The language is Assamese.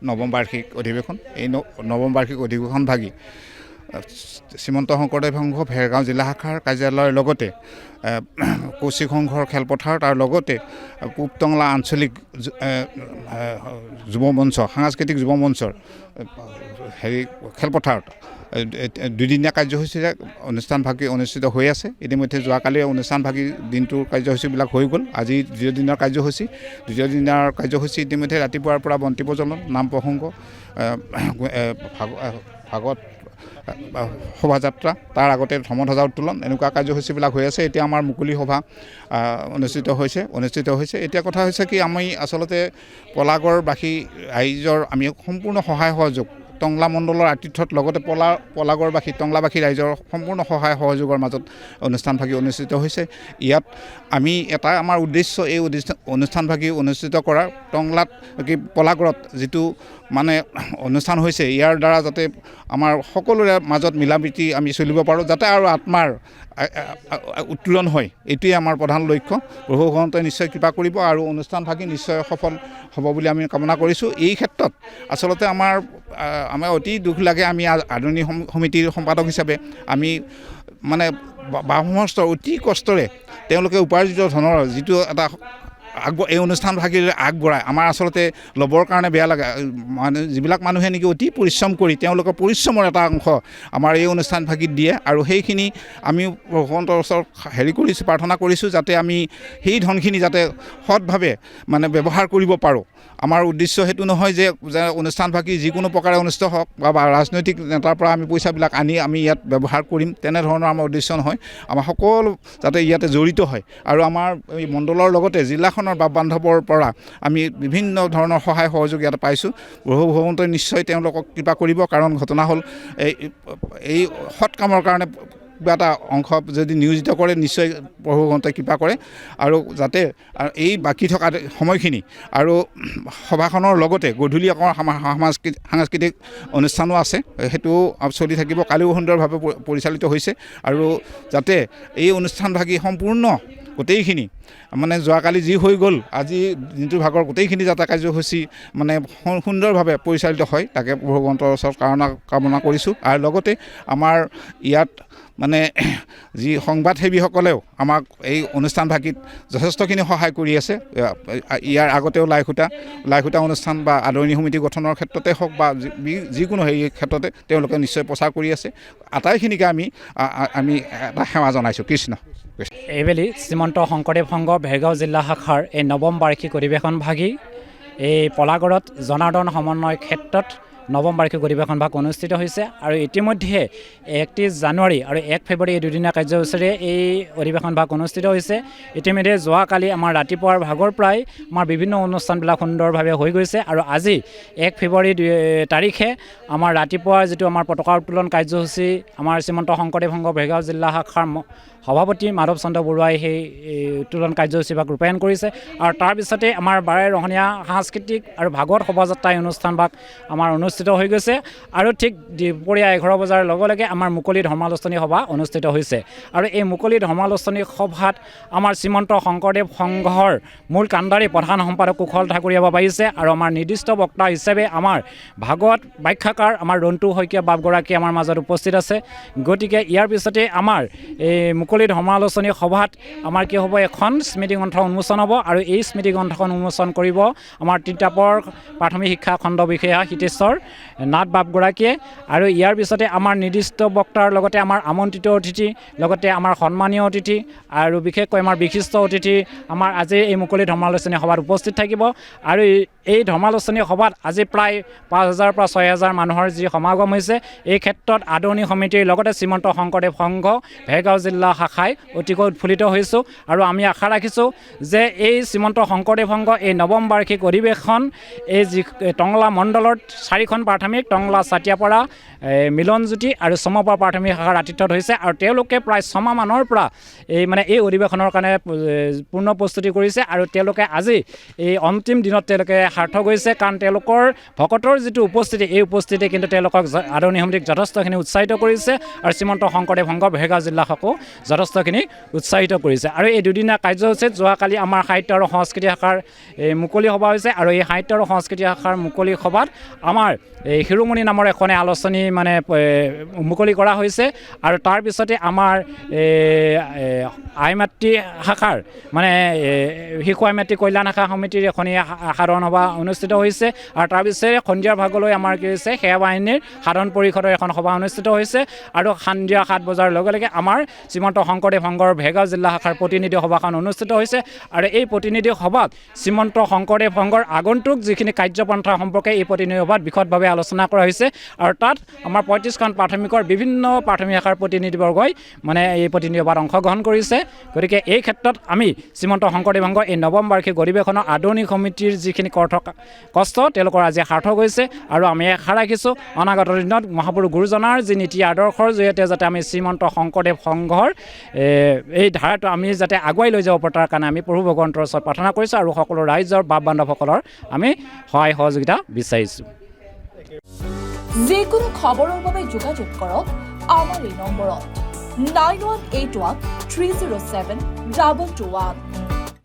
নৱম বাৰ্ষিক অধিৱেশন। এই নৱম বাৰ্ষিক অধিৱেশন ভাগি শ্ৰীমন্ত শংকৰদেৱ সংঘ ভেৰগাঁও জিলা শাখাৰ কাৰ্যালয়ৰ লগতে কৌশিক সংঘৰ খেলপথাৰ, তাৰ লগতে পূব টংলা আঞ্চলিক যুৱ মঞ্চ, সাংস্কৃতিক যুৱ মঞ্চৰ খেলপথাৰত দুদিনীয়া কাৰ্যসূচীৰে অনুষ্ঠানভাগি অনুষ্ঠিত হৈ আছে। ইতিমধ্যে যোৱাকালি অনুষ্ঠানভাগী দিনটোৰ কাৰ্যসূচীবিলাক হৈ গ'ল। আজি দ্বিতীয় দিনৰ কাৰ্যসূচী। দ্বিতীয় দিনৰ কাৰ্যসূচী ইতিমধ্যে ৰাতিপুৱাৰ পৰা বন্তি প্ৰজ্বলন, নাম প্ৰসংগ, ভাগৱত শোভাযাত্ৰা, তাৰ আগতে ধৰ্মধ্বজা উত্তোলন, এনেকুৱা কাৰ্যসূচীবিলাক হৈ আছে। এতিয়া আমাৰ মুকলি সভা অনুষ্ঠিত হৈছে। এতিয়া কথা হৈছে কি, আমি আচলতে পলাগড়বাসী ৰাইজৰ আমি সম্পূৰ্ণ সহায় সহযোগ, টংলা মণ্ডলৰ আতিথ্যত লগতে পলাগড়বাসী টংলাবাসী ৰাইজৰ সম্পূৰ্ণ সহায় সহযোগৰ মাজত অনুষ্ঠানভাগি অনুষ্ঠিত হৈছে। ইয়াত আমি আমাৰ উদ্দেশ্য, এই অনুষ্ঠানভাগি অনুষ্ঠিত কৰাৰ, টংলাত কি পলাগড়ত যিটো মানে অনুষ্ঠান হৈছে, ইয়াৰ দ্বাৰা যাতে আমাৰ সকলোৰে মাজত মিলাপ্ৰীতি আমি চলিব পাৰোঁ, যাতে আৰু আত্মাৰ উত্তোলন হয়, এইটোৱে আমাৰ প্ৰধান লক্ষ্য। প্ৰভু ভগৱন্তই নিশ্চয় কৃপা কৰিব আৰু অনুষ্ঠানভাগি নিশ্চয় সফল হ'ব বুলি আমি কামনা কৰিছোঁ। এই ক্ষেত্ৰত আচলতে আমাৰ অতি দুখ লাগে, আমি আদৰণি সমিতিৰ সম্পাদক হিচাপে আমি মানে বামহস্তৰ অতি কষ্টৰে তেওঁলোকে উপাৰ্জিত ধনৰ যিটো এটা এই অনুষ্ঠানভাগিৰ আগবঢ়ায়, আমাৰ আচলতে ল'বৰ কাৰণে বেয়া লাগে। মানে যিবিলাক মানুহে নেকি অতি পৰিশ্ৰম কৰি তেওঁলোকৰ পৰিশ্ৰমৰ এটা অংশ আমাৰ এই অনুষ্ঠানভাগিত দিয়ে, আৰু সেইখিনি আমি ভগৱন্তৰ ওচৰত প্ৰাৰ্থনা কৰিছোঁ যাতে আমি সেই ধনখিনি যাতে সৎভাৱে মানে ব্যৱহাৰ কৰিব পাৰোঁ। আমাৰ উদ্দেশ্য সেইটো নহয় যে অনুষ্ঠানভাগি যিকোনো প্ৰকাৰে অনুষ্ঠিত হওক বা ৰাজনৈতিক নেতাৰ পৰা আমি পইচাবিলাক আনি আমি ইয়াত ব্যৱহাৰ কৰিম, তেনেধৰণৰ আমাৰ উদ্দেশ্য নহয়। আমাৰ সকলো যাতে ইয়াতে জড়িত হয়, আৰু আমাৰ এই মণ্ডলৰ লগতে জিলাখনৰ বা বান্ধৱৰ পৰা আমি বিভিন্ন ধৰণৰ সহায় সহযোগ ইয়াতে পাইছোঁ। প্ৰভু ভগৱন্তই নিশ্চয় তেওঁলোকক কৃপা কৰিব, কাৰণ ঘটনা হ'ল এই সৎ কামৰ কাৰণে কিবা এটা অংশ যদি নিয়োজিত কৰে, নিশ্চয় প্ৰভু ভগৱন্তই কৃপা কৰে, আৰু যাতে এই বাকী থকা সময়খিনি আৰু সভাখনৰ লগতে গধূলি আকৌ সাংস্কৃতিক অনুষ্ঠানো আছে, সেইটো চলি থাকিব। কালিও সুন্দৰভাৱে পৰিচালিত হৈছে, আৰু যাতে এই অনুষ্ঠানভাগি সম্পূৰ্ণ গোটেইখিনি মানে যোৱাকালি যি হৈ গ'ল, আজি দিনটোৰ ভাগৰ গোটেইখিনি যাতে কাৰ্যসূচী মানে সুন্দৰভাৱে পৰিচালিত হয়, তাকে ভগৱন্তৰ ওচৰত কামনা কৰিছোঁ। আৰু লগতে আমাৰ ইয়াত মানে যি সংবাদসেৱীসকলেও আমাক এই অনুষ্ঠানভাগিত যথেষ্টখিনি সহায় কৰি আছে। ইয়াৰ আগতেও লাইখুটা অনুষ্ঠান বা আদৰণি সমিতি গঠনৰ ক্ষেত্ৰতে হওক বা যিকোনো ক্ষেত্ৰতে তেওঁলোকে নিশ্চয় প্ৰচাৰ কৰি আছে। আটাইখিনিকে আমি এটা সেৱা জনাইছোঁ। কৃষ্ণ। এইবেলি শ্ৰীমন্ত শংকৰদেৱ সংঘ ভেৰগাঁও জিলা শাখাৰ এই নৱম বাৰ্ষিক অধিৱেশন ভাগি এই পলাগড়ত জনাৰ্দন সমন্বয় ক্ষেত্ৰত নৱম বাৰ্ষিক অধিৱেশন ভাগ অনুষ্ঠিত হৈছে, আৰু ইতিমধ্যে 31 জানুৱাৰী আৰু 1 ফেব্ৰুৱাৰী এই দুদিনীয়া কাৰ্যসূচীৰে এই অধিৱেশন ভাগ অনুষ্ঠিত হৈছে। ইতিমধ্যে যোৱাকালি আমাৰ ৰাতিপুৱাৰ ভাগৰ পৰাই আমাৰ বিভিন্ন অনুষ্ঠানবিলাক সুন্দৰভাৱে হৈ গৈছে, আৰু আজি 1 ফেব্ৰুৱাৰী তাৰিখে আমাৰ ৰাতিপুৱাৰ যিটো আমাৰ পতাকা উত্তোলন কাৰ্যসূচী আমাৰ শ্ৰীমন্ত শংকৰদেৱ সংঘ ভেৰগাঁও জিলা শাখাৰ সভাপতি মাধৱ চন্দ্ৰ বৰুৱাই সেই উত্তোলন কাৰ্যসূচীভাগ ৰূপায়ণ কৰিছে, আৰু তাৰপিছতে আমাৰ বাৰে ৰহণীয়া সাংস্কৃতিক আৰু ভাগৱত শোভাযাত্ৰা অনুষ্ঠানভাগ আমাৰ অনুষ্ঠিত হৈ গৈছে, আৰু ঠিক দুপৰীয়া 11 বজাৰ লগে লগে আমাৰ মুকলি ধৰ্মালোচনী সভা অনুষ্ঠিত হৈছে। আৰু এই মুকলি ধৰ্মালোচনী সভাত আমাৰ শ্ৰীমন্ত শংকৰদেৱ সংঘৰ মূল কাণ্ডাৰী প্ৰধান সম্পাদক কুশল ঠাকুৰীয়া বাবা আহিছে, আৰু আমাৰ নিৰ্দিষ্ট বক্তা হিচাপে আমাৰ ভাগৱত ব্যাখ্যাকাৰ আমাৰ ৰন্তু শইকীয়া বাপগৰাকী আমাৰ মাজত উপস্থিত আছে। গতিকে ইয়াৰ পিছতে আমাৰ এই মুকলি ধৰ্মালোচনী সভাত আমাৰ কি হ'ব, এখন স্মৃতিগ্ৰন্থ উন্মোচন হ'ব, আৰু এই স্মৃতিগ্ৰন্থখন উন্মোচন কৰিব আমাৰ তিতাবৰ প্ৰাথমিক শিক্ষা খণ্ড বিষয়া হিতেশ্বৰ নাথ বাপগৰাকীয়ে। আৰু ইয়াৰ পিছতে আমাৰ নিৰ্দিষ্ট বক্তাৰ লগতে আমাৰ আমন্ত্ৰিত অতিথি, লগতে আমাৰ সন্মানীয় অতিথি, আৰু বিশেষকৈ আমাৰ বিশিষ্ট অতিথি আমাৰ আজি এই মুকলি ধৰ্মালোচনী সভাত উপস্থিত থাকিব। আৰু এই ধৰ্মালোচনী সভাত আজি প্ৰায় 5,000 পৰা 6,000 মানুহৰ যি সমাগম হৈছে, এই ক্ষেত্ৰত আদৰণি সমিতিৰ লগতে শ্ৰীমন্ত শংকৰদেৱ সংঘ ভেৰগাঁও জিলা শাখাই অতিকৈ উৎফুল্লিত হৈছোঁ, আৰু আমি আশা ৰাখিছোঁ যে এই শ্ৰীমন্ত শংকৰদেৱ সংঘ এই নৱম বাৰ্ষিক অধিৱেশন এই যি টংলা মণ্ডলত 4 চাৰিখন প্ৰাথমিক টংলা চাটিয়াপাৰা মিলনজ্যোতি আৰু সমবাৰ প্ৰাথমিক শাখাৰ আতিথ্যত হৈছে আৰু তেওঁলোকে প্ৰায় 6 মাহমানৰ পৰা এই অধিৱেশনৰ কাৰণে পূৰ্ণ প্ৰস্তুতি কৰিছে আৰু তেওঁলোকে আজি এই অন্তিম দিনত তেওঁলোকে সাৰ্থক হৈছে কাৰণ তেওঁলোকৰ ভকতৰ যিটো উপস্থিতি এই উপস্থিতি কিন্তু তেওঁলোকক আদৰণি সমিতিক যথেষ্টখিনি উৎসাহিত কৰিছে আৰু শ্ৰীমন্ত শংকৰদেৱ সংঘ ভেৰগাঁও জিলা শাখাও যথেষ্টখিনি উৎসাহিত কৰিছে আৰু এই দুদিনীয়া কাৰ্যসূচীত যোৱাকালি আমাৰ সাহিত্য আৰু সংস্কৃতি শাখাৰ মুকলি সভা হৈছে আৰু এই সাহিত্য আৰু সংস্কৃতি শাখাৰ মুকলি সভাত আমাৰ এই শিৰোমণি নামৰ এখনে আলোচনী মানে মুকলি কৰা হৈছে আৰু তাৰপিছতে আমাৰ আইমাতৃ শাখাৰ মানে শিশু আইমাতৃ কল্যাণ শাখা সমিতিৰ এখনি সাধাৰণ সভা অনুষ্ঠিত হৈছে আৰু তাৰপিছতে সন্ধিয়াৰ ভাগলৈ আমাৰ কি হৈছে সেৱা বাহিনীৰ সাধাৰণ পৰিষদৰ এখন সভা অনুষ্ঠিত হৈছে আৰু সন্ধিয়া 7 বজাৰ লগে লগে আমাৰ শ্ৰীমন্ত শংকৰদেৱ সংঘৰ ভেৰগাঁও জিলা শাখাৰ প্ৰতিনিধি সভাখন অনুষ্ঠিত হৈছে আৰু এই প্ৰতিনিধি সভাত শ্ৰীমন্ত শংকৰদেৱ সংঘৰ আগন্তুক যিখিনি কাৰ্যপন্থা সম্পৰ্কে এই প্ৰতিনিধি সভাত বিশদভাৱে আলোচনা কৰা হৈছে আৰু তাত আমাৰ 35খন প্ৰাথমিকৰ বিভিন্ন প্ৰাথমিক শাখাৰ প্ৰতিনিধিবৰ্গই মানে এই প্ৰতিনিধি সভাত অংশগ্ৰহণ কৰিছে গতিকে এই ক্ষেত্ৰত আমি শ্ৰীমন্ত শংকৰদেৱ সংঘৰ এই নৱম বাৰ্ষিক অধিৱেশনৰ আদৰণি সমিতিৰ যিখিনি কষ্ট তেওঁলোকৰ আজি সাৰ্থক হৈছে আৰু আমি আশা ৰাখিছোঁ অনাগত দিনত মহাপুৰুষ গুৰুজনাৰ যি নীতি আদৰ্শৰ জৰিয়তে যাতে আমি শ্ৰীমন্ত শংকৰদেৱ সংঘৰ এই ধাৰাটো আমি যাতে আগুৱাই লৈ যাব পাৰোঁ তাৰ কাৰণে আমি প্ৰভু ভগৱন্তৰ ওচৰত প্ৰাৰ্থনা কৰিছোঁ আৰু সকলো ৰাইজৰ বাপ বান্ধৱসকলৰ আমি সহায় সহযোগিতা বিচাৰিছোঁ যিকোনো খবৰৰ বাবে যোগাযোগ কৰক আমাৰ এই নম্বৰত 9181 307 2221